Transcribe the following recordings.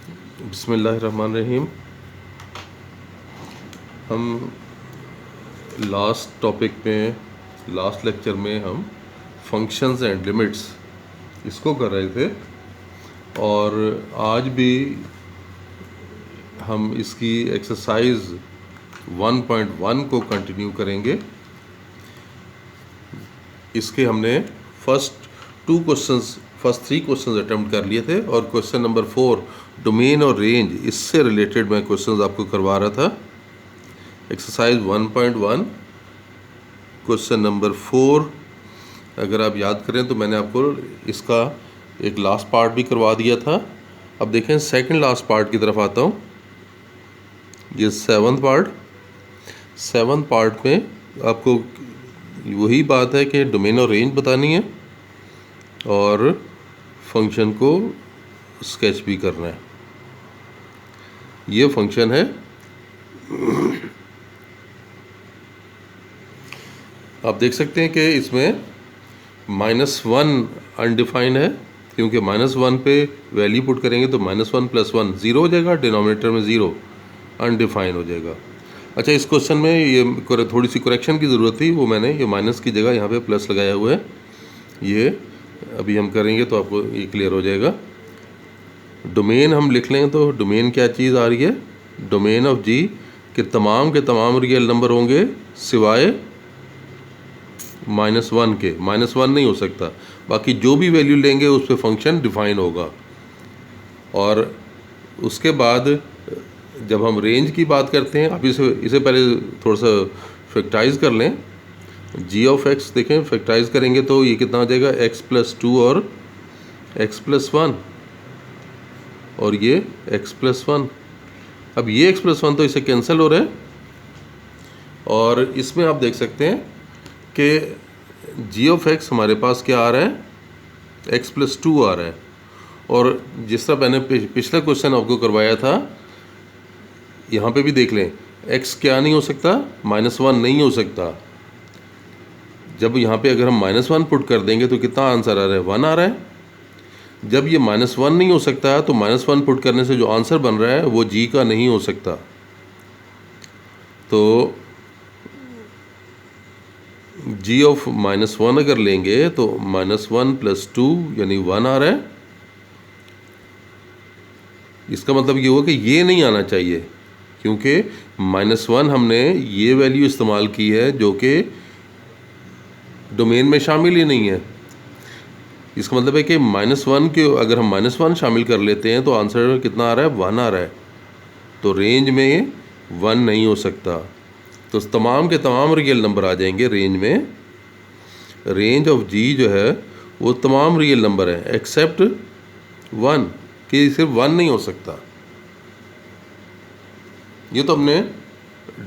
बिस्मिल्लाहिर्रहमानिर्रहीम। हम last topic में, लास्ट लेक्चर में हम फंक्शंस एंड लिमिट्स इसको कर रहे थे और आज भी हम इसकी एक्सरसाइज 1.1 को कंटिन्यू करेंगे। इसके हमने फर्स्ट थ्री क्वेश्चंस अटेम्प्ट कर लिए थे और क्वेश्चन नंबर 4 डोमेन और रेंज, इससे रिलेटेड मैं क्वेश्चंस आपको करवा रहा था। एक्सरसाइज 1.1 क्वेश्चन नंबर 4 अगर आप याद करें तो मैंने आपको इसका एक लास्ट पार्ट भी करवा दिया था। अब देखें सेकंड लास्ट पार्ट की तरफ आता हूँ। ये सेवन्थ पार्ट में आपको वही बात है कि डोमेन और रेंज बतानी है और फंक्शन को स्केच भी करना है। ये फंक्शन है, आप देख सकते हैं कि इसमें -1 अनडिफाइंड है, क्योंकि -1 पे वैल्यू पुट करेंगे तो -1 + 1 0 हो जाएगा, डिनोमिनेटर में 0 अनडिफाइंड हो जाएगा। अच्छा, इस क्वेश्चन में ये थोड़ी सी करेक्शन की ज़रूरत थी, वो मैंने ये माइनस की जगह यहाँ पे प्लस लगाया हुआ है। ये अभी हम करेंगे तो आपको ये क्लियर हो जाएगा। डोमेन हम लिख लें तो डोमेन क्या चीज़ आ रही है, डोमेन ऑफ जी के तमाम रियल नंबर होंगे सिवाय -1 के। -1 नहीं हो सकता, बाकी जो भी वैल्यू लेंगे उस पर फंक्शन डिफाइन होगा। और उसके बाद जब हम रेंज की बात करते हैं, आप इसे पहले थोड़ा सा फैक्टराइज कर लें। जी ऑफ एक्स देखें, फैक्टराइज करेंगे तो ये कितना हो जाएगा, x+2 और x+1 और ये x+1। अब ये x+1 तो इसे कैंसिल हो रहा है और इसमें आप देख सकते हैं कि जी ऑफ एक्स हमारे पास क्या आ रहा है, x+2 आ रहा है। और जिस तरह मैंने पिछला क्वेश्चन आपको करवाया था, यहाँ पे भी देख लें, x क्या नहीं हो सकता, -1 नहीं हो सकता। जब यहाँ पे अगर हम -1 पुट कर देंगे तो कितना आंसर आ रहा है, 1 आ रहा है। जब ये -1 नहीं हो सकता तो -1 पुट करने से जो आंसर बन रहा है वो जी का नहीं हो सकता। तो जी ऑफ -1 अगर लेंगे तो -1 + 2 यानी 1 आ रहा है। इसका मतलब ये हुआ कि ये नहीं आना चाहिए, क्योंकि -1 हमने ये वैल्यू इस्तेमाल की है जो कि डोमेन में शामिल ही नहीं है। इसका मतलब है कि -1 के अगर हम -1 शामिल कर लेते हैं तो आंसर कितना आ रहा है, 1 आ रहा है। तो रेंज में 1 नहीं हो सकता, तो तमाम के तमाम रियल नंबर आ जाएंगे रेंज में। रेंज ऑफ जी जो है वो तमाम रियल नंबर है एक्सेप्ट 1, कि सिर्फ 1 नहीं हो सकता। ये तो हमने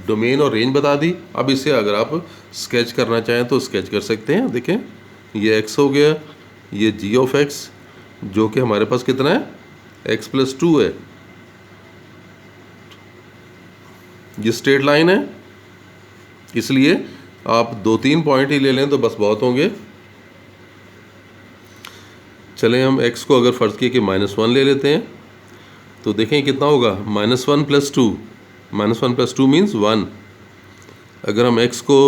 डोमेन और रेंज बता दी। अब इसे अगर आप स्केच करना चाहें तो स्केच कर सकते हैं। देखें, ये x हो गया, ये g ऑफ x जो कि हमारे पास कितना है, x+2 है। ये स्ट्रेट लाइन है, इसलिए आप 2-3 पॉइंट ही ले लें तो बस बहुत होंगे। चलें, हम x को अगर फ़र्ज़ किए कि -1 ले लेते हैं तो देखें कितना होगा, -1 + 2, -1 + 2 मीन्स 1। अगर हम x को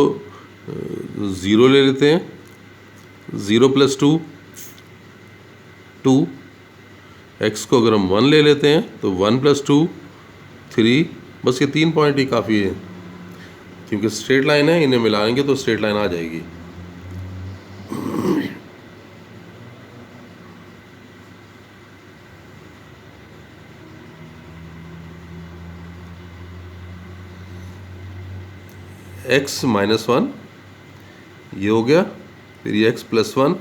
0 ले लेते हैं, 0 + 2 2, x को अगर हम 1 ले लेते हैं तो 1 + 2 3। बस ये 3 पॉइंट ही काफ़ी है, क्योंकि स्ट्रेट लाइन है, इन्हें मिलाएंगे तो स्ट्रेट लाइन आ जाएगी। x -1 ये हो गया, फिर ये x+1।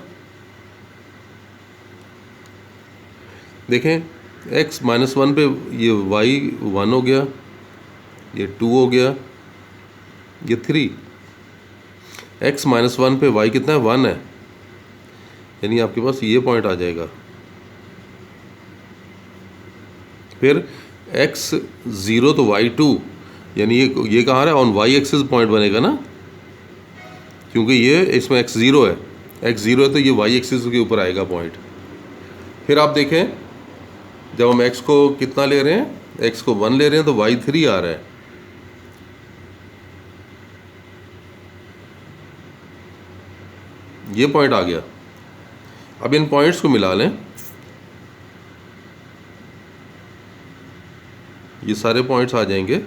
देखें, x -1 पे ये y 1 हो गया, ये 2 हो गया, ये 3। x -1 पे y कितना है, 1 है, यानी आपके पास ये पॉइंट आ जाएगा। फिर x 0 तो y 2, यानी ये कहाँ है, ऑन y एक्सिस पॉइंट बनेगा ना, क्योंकि ये इसमें x 0 है, x 0 है तो ये y एक्सिस के ऊपर आएगा पॉइंट। फिर आप देखें, जब हम x को कितना ले रहे हैं, x को 1 ले रहे हैं तो y 3 आ रहा है। ये पॉइंट आ गया। अब इन पॉइंट्स को मिला लें, ये सारे पॉइंट्स आ जाएंगे।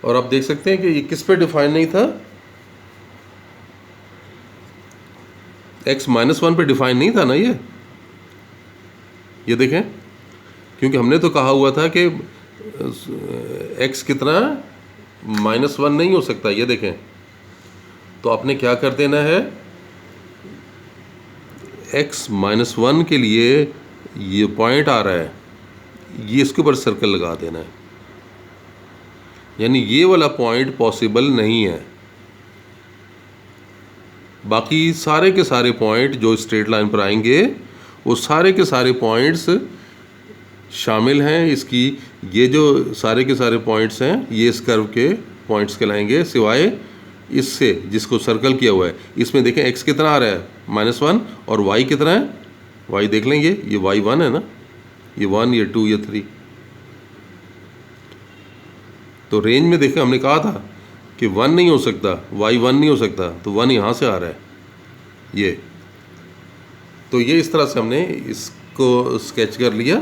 और आप देख सकते हैं कि ये किस पे डिफाइन नहीं था, x-1 पे डिफाइन नहीं था ना ये देखें, क्योंकि हमने तो कहा हुआ था कि x कितना -1 नहीं हो सकता। ये देखें, तो आपने क्या कर देना है, x-1 के लिए ये पॉइंट आ रहा है, ये इसके ऊपर सर्कल लगा देना है, यानी ये वाला पॉइंट पॉसिबल नहीं है। बाकी सारे के सारे पॉइंट जो स्ट्रेट लाइन पर आएंगे वो सारे के सारे पॉइंट्स शामिल हैं इसकी। ये जो सारे के सारे पॉइंट्स हैं ये इस कर्व के पॉइंट्स कहलाएंगे, सिवाय इससे जिसको सर्कल किया हुआ है। इसमें देखें x कितना आ रहा है, -1, और y कितना है, y देख लेंगे, ये y1 है ना, ये 1, ये 2, ये 3। तो रेंज में देखें हमने कहा था कि 1 नहीं हो सकता, y1 नहीं हो सकता, तो 1 यहाँ से आ रहा है ये। तो ये इस तरह से हमने इसको स्केच कर लिया।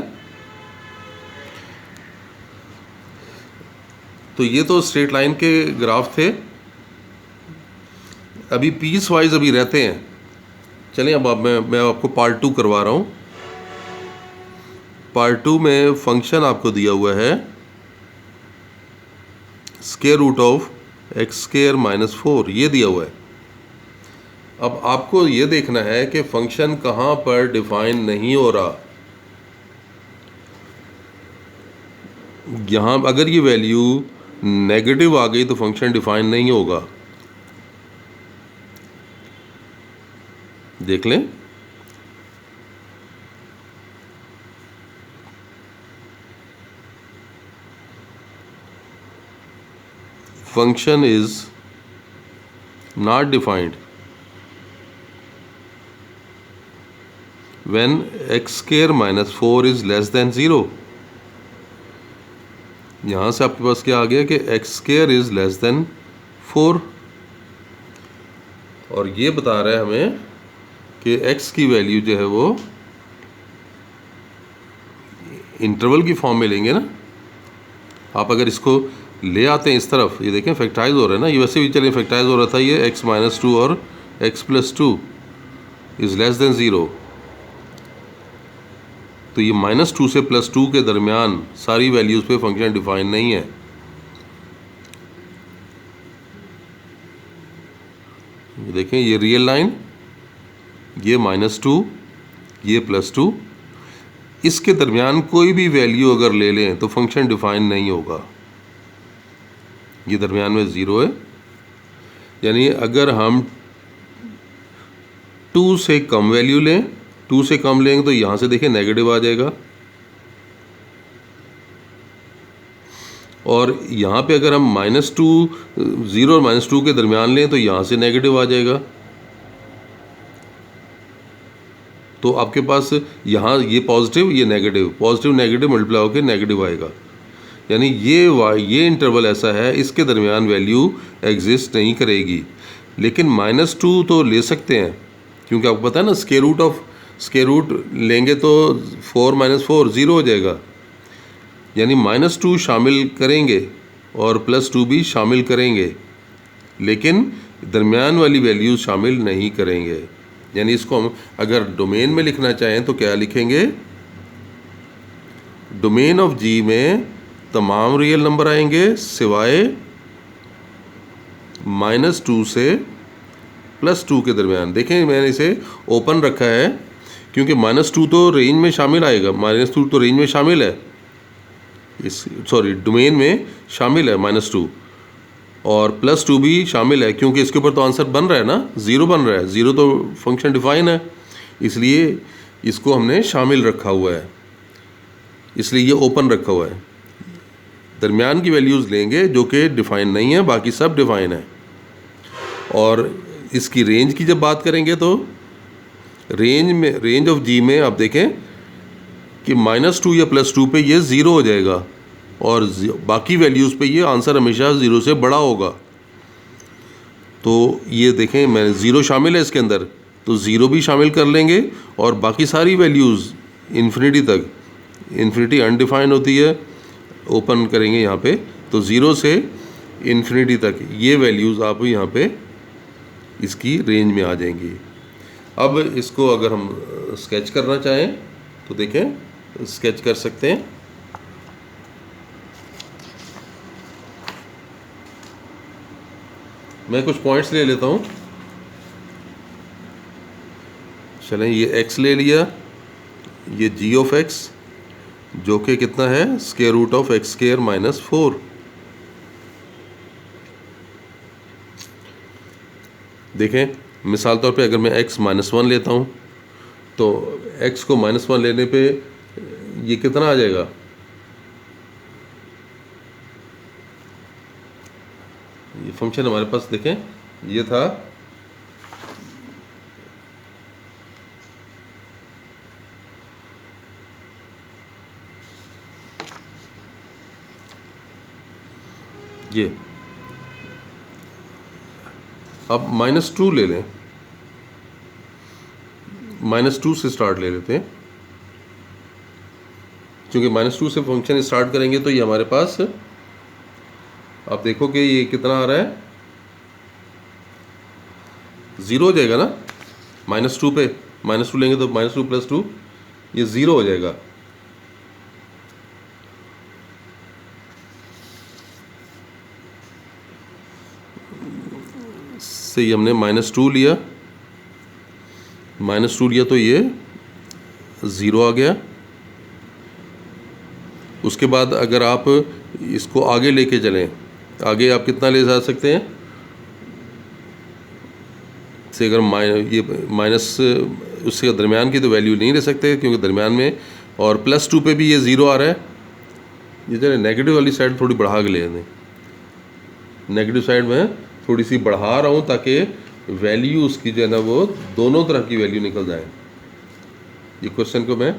तो ये तो स्ट्रेट लाइन के ग्राफ थे। अभी पीस वाइज अभी रहते हैं। चलिए अब मैं आपको पार्ट 2 करवा रहा हूँ। पार्ट 2 में फंक्शन आपको दिया हुआ है स्क्वायर रूट ऑफ x² - 4, ये दिया हुआ है। अब आपको ये देखना है कि फंक्शन कहाँ पर डिफाइन नहीं हो रहा। यहाँ अगर ये वैल्यू नेगेटिव आ गई तो फंक्शन डिफाइन नहीं होगा। देख लें, function is not defined when x² - 4 is less than 0। यहाँ से आपके पास क्या आ गया कि x² is less than 4, और ये बता रहा है हमें कि x की वैल्यू जो है वो इंटरवल की फॉर्म में लेंगे ना। आप अगर इसको ले आते हैं इस तरफ, ये देखें फैक्टराइज हो रहा है ना, ये वैसे भी चलिए फैक्टराइज हो रहा था, ये x-2 और x+2 इज़ लेस देन 0। तो ये -2 से +2 के दरमियान सारी वैल्यूज़ पे फंक्शन डिफाइन नहीं है। ये देखें, ये रियल लाइन, ये -2, ये +2, इसके दरमियान कोई भी वैल्यू अगर ले लें तो फंक्शन डिफाइन नहीं होगा। ये दरमियान में 0 है, यानी अगर हम 2 से कम वैल्यू लें, 2 से कम लेंगे तो यहाँ से देखें नेगेटिव आ जाएगा, और यहाँ पे अगर हम -2, 0 और -2 के दरमियान लें तो यहाँ से नेगेटिव आ जाएगा। तो आपके पास यहाँ ये पॉजिटिव, ये नेगेटिव, पॉजिटिव नेगेटिव मल्टीप्लाई होकर नेगेटिव आएगा, यानी ये इंटरवल ऐसा है इसके दरमियान वैल्यू एग्जिस्ट नहीं करेगी। लेकिन -2 तो ले सकते हैं, क्योंकि आपको पता है ना स्क्वायर रूट लेंगे तो 4 - 4 0 हो जाएगा, यानी -2 शामिल करेंगे और +2 भी शामिल करेंगे, लेकिन दरमियान वाली वैल्यू शामिल नहीं करेंगे। यानी इसको हम अगर डोमेन में लिखना चाहें तो क्या लिखेंगे, डोमेन ऑफ जी में तमाम रियल नंबर आएंगे सिवाय -2 से +2 के दरमियान। देखें मैंने इसे ओपन रखा है क्योंकि -2 तो रेंज में शामिल आएगा, -2 तो रेंज में शामिल है, डोमेन में शामिल है -2, और +2 भी शामिल है, क्योंकि इसके ऊपर तो आंसर बन रहा है ना, 0 बन रहा है, 0 तो फंक्शन डिफाइन है, इसलिए इसको हमने शामिल रखा हुआ है, इसलिए ये ओपन रखा हुआ है। दरमियान की वैल्यूज़ लेंगे जो कि डिफ़ाइन नहीं है, बाकी सब डिफ़ाइन है। और इसकी रेंज की जब बात करेंगे तो रेंज ऑफ जी में आप देखें कि -2 या +2 पे ये ज़ीरो हो जाएगा और बाकी वैल्यूज़ पे ये आंसर हमेशा ज़ीरो से बड़ा होगा। तो ये देखें, मैं ज़ीरो शामिल है इसके अंदर, तो ज़ीरो भी शामिल कर लेंगे और बाकी सारी वैल्यूज़ इन्फिनिटी तक, इन्फिनिटी अनडिफाइन होती है, ओपन करेंगे यहाँ पे तो ज़ीरो से इन्फिनिटी तक ये वैल्यूज़ आप यहाँ पे इसकी रेंज में आ जाएंगी। अब इसको अगर हम स्केच करना चाहें तो देखें, स्केच कर सकते हैं। मैं कुछ पॉइंट्स ले लेता हूँ। चलें, ये x ले लिया, ये g ऑफ x जो कि कितना है, square root of x square minus 4। देखें, मिसाल तौर पे अगर मैं x -1 लेता हूँ तो x को -1 लेने पे ये कितना आ जाएगा, ये फंक्शन हमारे पास देखें ये था ये। अब -2 ले लें, -2 से स्टार्ट ले लेते हैं, क्योंकि -2 से फंक्शन स्टार्ट करेंगे तो ये हमारे पास, आप देखो कि ये कितना आ रहा है, ज़ीरो हो जाएगा ना। -2 पे -2 लेंगे तो -2 + 2 ये ज़ीरो हो जाएगा। से ये हमने -2 लिया, -2 लिया तो ये ज़ीरो आ गया। उसके बाद अगर आप इसको आगे लेके चलें, आगे आप कितना ले जा सकते हैं, से अगर ये माइनस उसके दरमियान की तो वैल्यू नहीं ले सकते क्योंकि दरमियान में, और +2 पे भी ये ज़ीरो आ रहा है। ये जरा नेगेटिव वाली साइड थोड़ी बढ़ा के ले दें, नेगेटिव साइड में थोड़ी सी बढ़ा रहा हूँ ताकि वैल्यू उसकी जो है ना वो दोनों तरह की वैल्यू निकल जाए। ये क्वेश्चन को मैं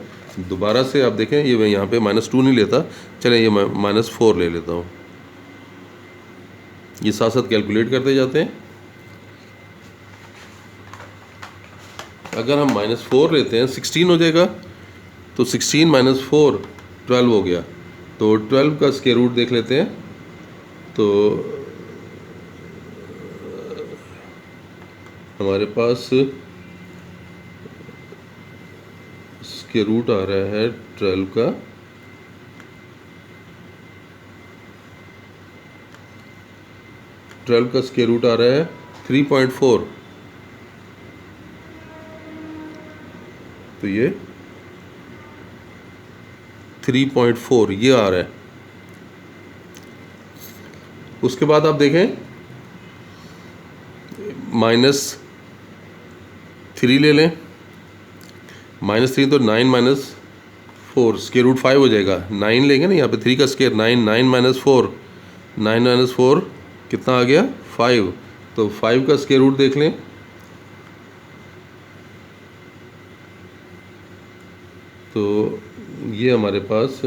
दोबारा से, आप देखें ये मैं यहाँ पे -2 नहीं लेता, चलें ये मैं -4 ले लेता हूँ। ये साथ साथ कैलकुलेट करते जाते हैं। अगर हम -4 लेते हैं 16 हो जाएगा, तो 16 - 4 12 हो गया। तो 12 का स्क्वायर रूट देख लेते हैं, तो हमारे पास स्क्वायर रूट आ रहा है 12 का 12 का स्क्वायर रूट आ रहा है 3.4। तो ये 3.4 ये आ रहा है। उसके बाद आप देखें -3 ले लें, -3 तो 9 - 4 स्क्वायर रूट 5 हो जाएगा। 9 लेंगे ना यहाँ पे, 3 का स्क्वायर 9, 9 - 4, 9 - 4 कितना आ गया 5। तो 5 का स्क्वायर रूट देख लें, तो ये हमारे पास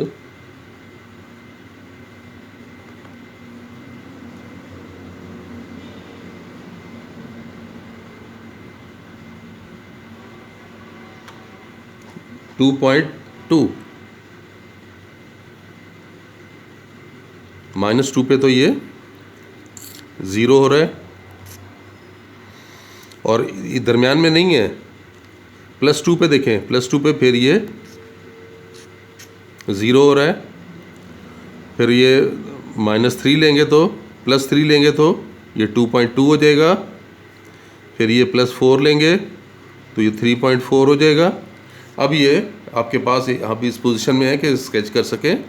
2.2, -2 पे तो ये ज़ीरो हो रहा है और ये दरमियान में नहीं है। +2 पे देखें, +2 पे फिर ये ज़ीरो हो रहा है। फिर ये -3 लेंगे तो, +3 लेंगे तो ये 2.2 हो जाएगा। फिर ये +4 लेंगे तो ये 3.4 हो जाएगा। अब ये आपके पास आप इस पोजीशन में है कि स्केच कर सकें।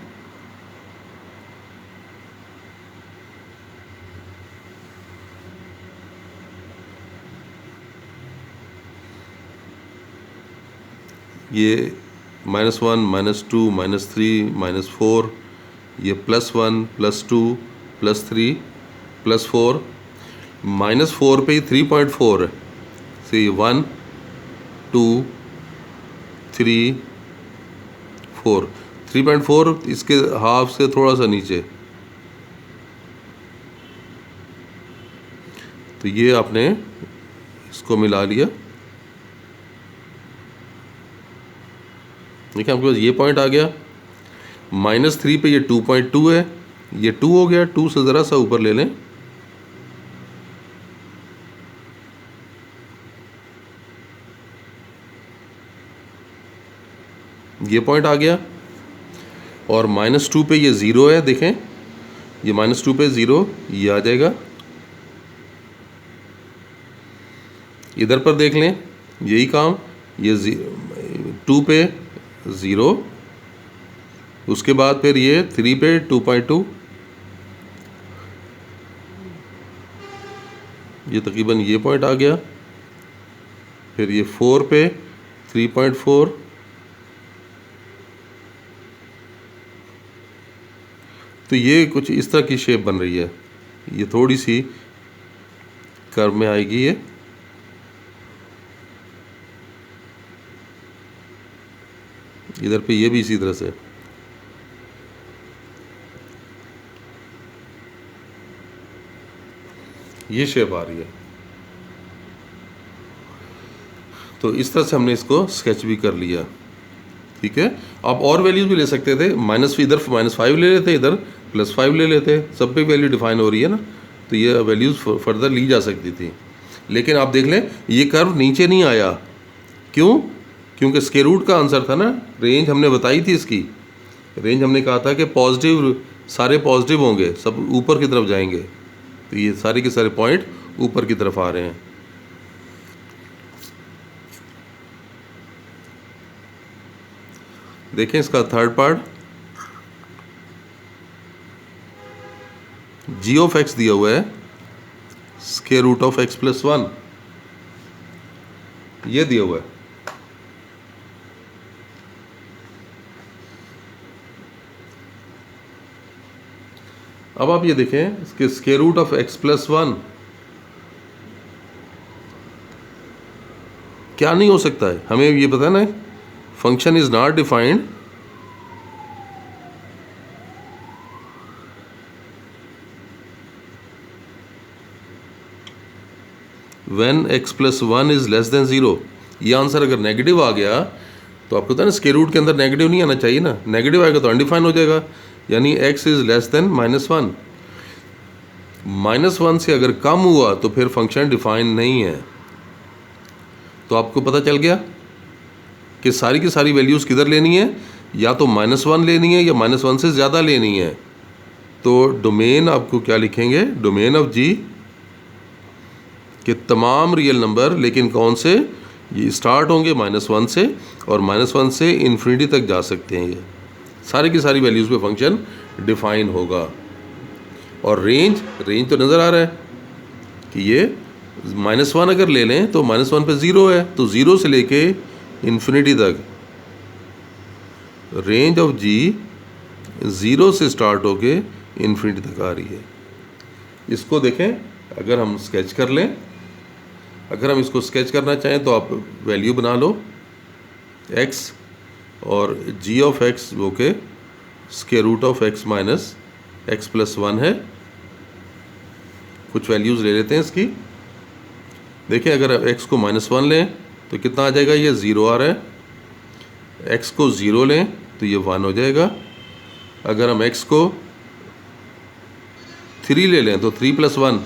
ये -1 -2 -3 -4 ये +1 +2 +3 +4, -4 पे 3.4 है, से 1 2 3 4, 3.4 इसके हाफ से थोड़ा सा नीचे। तो ये आपने इसको मिला लिया। देखिए आपके पास ये पॉइंट आ गया। -3 पे ये 2.2 है, ये 2 हो गया। 2 से ज़रा सा ऊपर ले लें, ये पॉइंट आ गया। और -2 पे ये 0 है, देखें ये -2 पे 0, ये आ जाएगा। इधर पर देख लें, यही काम, ये 2 पे 0, उसके बाद फिर ये 3 पे 2.2, ये तकरीबन ये पॉइंट आ गया। फिर ये 4 पे 3.4, तो ये कुछ इस तरह की शेप बन रही है। ये थोड़ी सी कर्व में आएगी ये। इधर पे ये भी इसी तरह से। ये शेप आ रही है। तो इस तरह से हमने इसको स्केच भी कर लिया। ठीक है, आप और वैल्यूज़ भी ले सकते थे। इधर -5 ले लेते, इधर +5 ले लेते, सब पे वैल्यू डिफाइन हो रही है ना, तो ये वैल्यूज़ फर्दर ली जा सकती थी। लेकिन आप देख लें ये कर्व नीचे नहीं आया। क्यों? क्योंकि स्क्वायर रूट का आंसर था ना, रेंज हमने बताई थी इसकी। रेंज हमने कहा था कि पॉजिटिव, सारे पॉजिटिव होंगे, सब ऊपर की तरफ जाएंगे। तो ये सारे के सारे पॉइंट ऊपर की तरफ आ रहे हैं। देखें इसका third part, g of x दिया हुआ है, स्क्वायर रूट ऑफ x + 1 ये दिया हुआ है। अब आप ये देखें, इसके स्क्वायर रूट ऑफ x + 1 क्या नहीं हो सकता है, हमें ये पता है ना, function is not defined when x + 1 is less than 0। ये आंसर अगर नेगेटिव आ गया तो आपको पता है ना, स्क्वायर रूट के अंदर नेगेटिव नहीं आना चाहिए ना, नेगेटिव आएगा तो अनडिफाइन हो जाएगा, यानी x इज लेस देन -1। -1 से अगर कम हुआ तो फिर फंक्शन डिफाइन नहीं है। तो आपको पता चल गया कि सारी की सारी वैल्यूज़ किधर लेनी है, या तो -1 लेनी है या -1 से ज़्यादा लेनी है। तो डोमेन आपको क्या लिखेंगे, डोमेन ऑफ जी के तमाम रियल नंबर, लेकिन कौन से, ये स्टार्ट होंगे -1 से और -1 से इन्फिनिटी तक जा सकते हैं। ये सारी की सारी वैल्यूज़ पे फंक्शन डिफाइन होगा। और रेंज तो नज़र आ रहा है कि ये -1 अगर ले लें तो -1 पे 0 है, तो 0 से लेके इन्फिनिटी तक रेंज ऑफ जी 0 से स्टार्ट होके इन्फिनिटी तक आ रही है। इसको देखें, अगर हम स्केच कर लें, अगर हम इसको स्केच करना चाहें तो आप वैल्यू बना लो x, और g ऑफ x वो के square root of x minus x + 1 है। कुछ वैल्यूज़ ले लेते हैं इसकी। देखिए अगर x को -1 लें तो कितना आ जाएगा, ये 0 आ रहा है। x को 0 लें तो ये 1 हो जाएगा। अगर हम x को 3 ले लें तो 3 + 1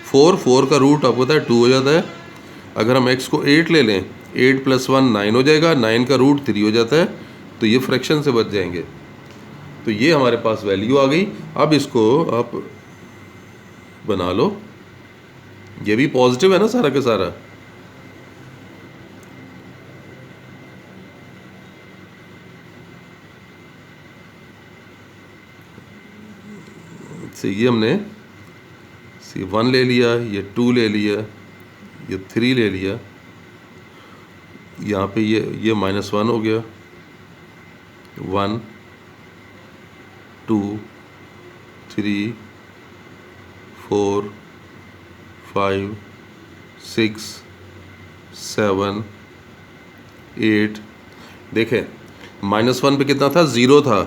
4 का रूट आपको पता है 2 हो जाता है। अगर हम x को 8 ले लें, 8 + 1 9 हो जाएगा, 9 का रूट 3 हो जाता है। तो ये फ्रैक्शन से बच जाएंगे। तो ये हमारे पास वैल्यू आ गई। अब इसको आप बना लो, ये भी पॉजिटिव है ना सारा का सारा। से ये हमने 1 ले लिया, ये 2 ले लिया, ये 3 ले लिया, यहाँ पे ये -1 हो गया, 1 2 3 4 5 6 7 8। देखें -1 पे कितना था, 0 था,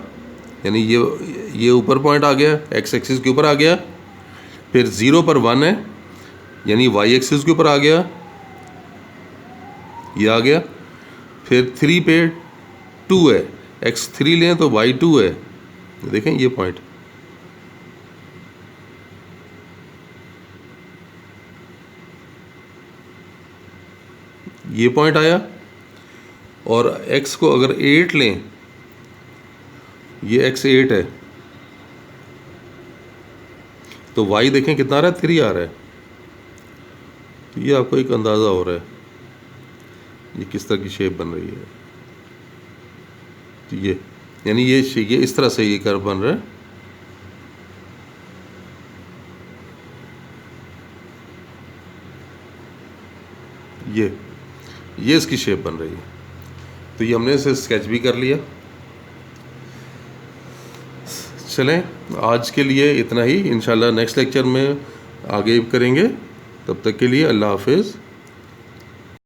यानी ये ऊपर पॉइंट आ गया, एक्स एक्सिस के ऊपर आ गया। फिर 0 पर 1 है, यानी वाई एक्सिस के ऊपर आ गया, ये आ गया। फिर 3 पे 2 है, x3 लें तो y2 है। देखें ये पॉइंट, ये पॉइंट आया। और x को अगर 8 लें, ये x 8 है, तो y देखें कितना आ रहा है, 3 आ रहा है। तो ये आपको एक अंदाज़ा हो रहा है ये किस तरह की शेप बन रही है। तो ये यानी ये इस तरह से ये कर्व बन रहा है। ये इसकी शेप बन रही है। तो ये हमने इसे स्केच भी कर लिया। चलें, आज के लिए इतना ही, इंशाल्लाह नेक्स्ट लेक्चर में आगे करेंगे। तब तक के लिए अल्लाह हाफिज़।